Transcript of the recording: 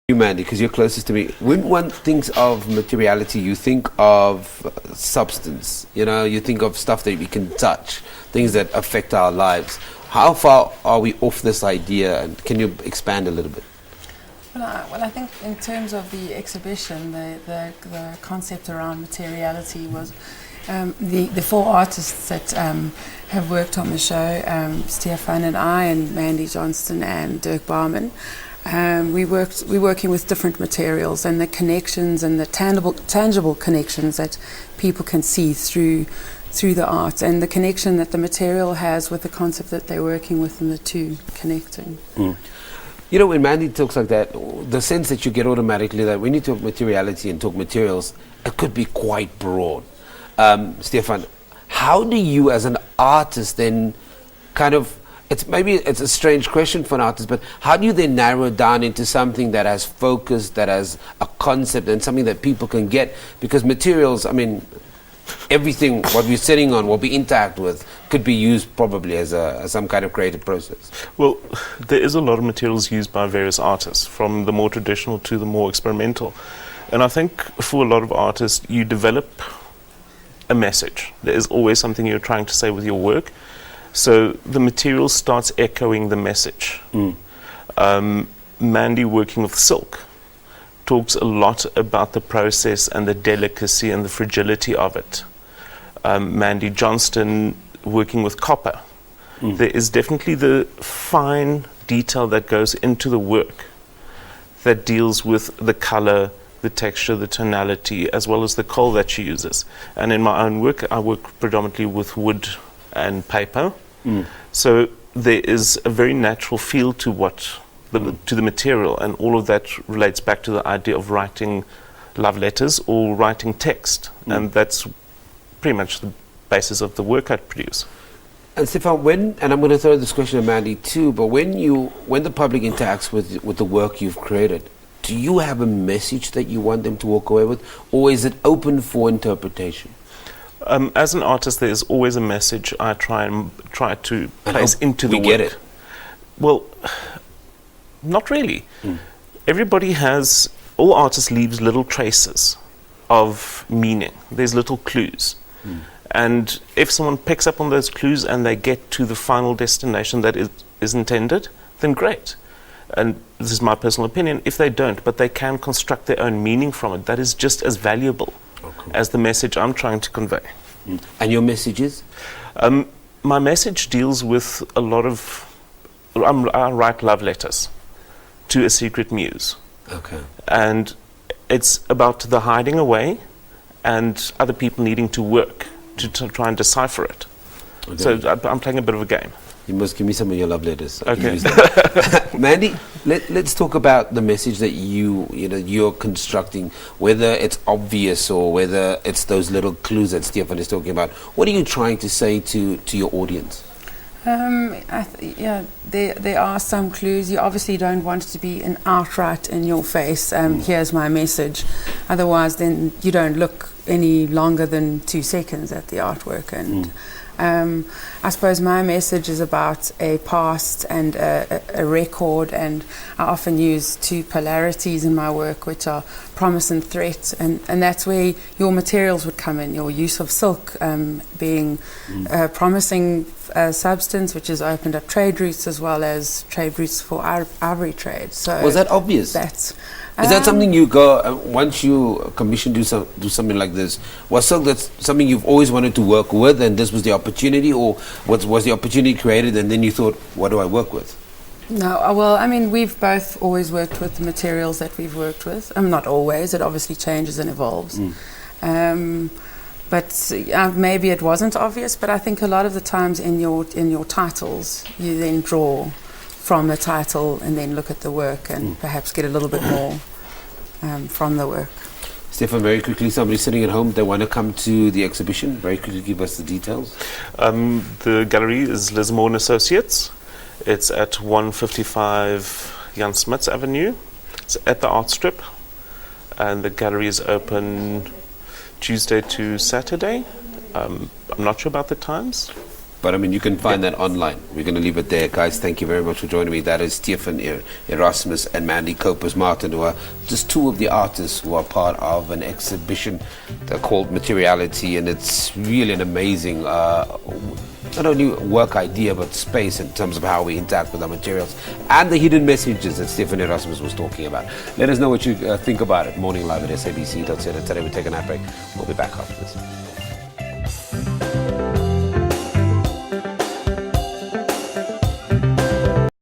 You, Mandy, because you're closest to me. When one thinks of materiality, you think of substance. You know, you think of stuff that we can touch, things that affect our lives. How far are we off this idea, and can you expand a little bit? Well, I think in terms of the exhibition, the concept around materiality was the four artists that have worked on the show, Stephan and I, and Mandy Johnston and Dirk Barman. We're working with different materials and the connections and the tangible connections that people can see through the art, and the connection that the material has with the concept that they're working with, and the two connecting. Mm. You know, when Mandy talks like that, the sense that you get automatically that when you talk materiality and talk materials, it could be quite broad. Stephan, how do you as an artist then kind of, it's a strange question for an artist, but how do you then narrow it down into something that has focus, that has a concept, and something that people can get? Because materials, I mean, everything, what we're sitting on, what we interact with, could be used probably as some kind of creative process. Well, there is a lot of materials used by various artists, from the more traditional to the more experimental. And I think for a lot of artists, you develop a message. There is always something you're trying to say with your work. So the material starts echoing the message. Mandy, working with silk, talks a lot about the process and the delicacy and the fragility of it. Mandy Johnston, working with copper. There is definitely the fine detail that goes into the work that deals with the color, the texture, the tonality, as well as the coal that she uses. And in my own work, I work predominantly with wood and paper. So there is a very natural feel to to the material, and all of that relates back to the idea of writing love letters or writing text, and that's pretty much the basis of the work I produce. And Stephan, and I'm going to throw this question to Mandy too, but when the public interacts with the work you've created, do you have a message that you want them to walk away with, or is it open for interpretation? As an artist, there is always a message I try to place into the work. We get it. Well, not really. All artists leaves little traces of meaning. There's little clues. And if someone picks up on those clues and they get to the final destination that is intended, then great. And this is my personal opinion. If they don't, but they can construct their own meaning from it, that is just as valuable as the message I'm trying to convey. And your message is? My message deals with a lot of... I write love letters to a secret muse. Okay. And it's about the hiding away and other people needing to work to try and decipher it. Okay. So I'm playing a bit of a game. You must give me some of your love letters. Okay. Mandy, let's talk about the message that you're constructing, whether it's obvious or whether it's those little clues that Stephan is talking about. What are you trying to say to your audience? There are some clues. You obviously don't want it to be an outright in your face, here's my message. Otherwise, then you don't look any longer than 2 seconds at the artwork. And I suppose my message is about a past and a record, and I often use 2 polarities in my work, which are promise and threat, and that's where your materials would come in. Your use of silk being a promising substance, which has opened up trade routes as well as trade routes for ivory trade. So was that obvious? Is that something you go once you commission do something like this? Was silk that's something you've always wanted to work with, and this was the opportunity, or was the opportunity created and then you thought, what do I work with? No, well, I mean, we've both always worked with the materials that we've worked with. Not always; it obviously changes and evolves. But maybe it wasn't obvious. But I think a lot of the times in your titles, you then draw from the title and then look at the work and perhaps get a little bit more from the work. Stephan, very quickly, somebody sitting at home, they want to come to the exhibition. Very quickly, give us the details. The gallery is Lismore and Associates. It's at 155 Jan Smuts Avenue. It's at the Art Strip. And the gallery is open Tuesday to Saturday. I'm not sure about the times. But I mean, you can find that online. We're going to leave it there. Guys, thank you very much for joining me. That is Stephan, Erasmus, and Mandy Martin, who are just two of the artists who are part of an exhibition called Materiality. And it's really an amazing, not only work idea, but space in terms of how we interact with our materials and the hidden messages that Stephan Erasmus was talking about. Let us know what you think about it. Morning Live at SABC.co.za. Today we take an ad break. We'll be back after this.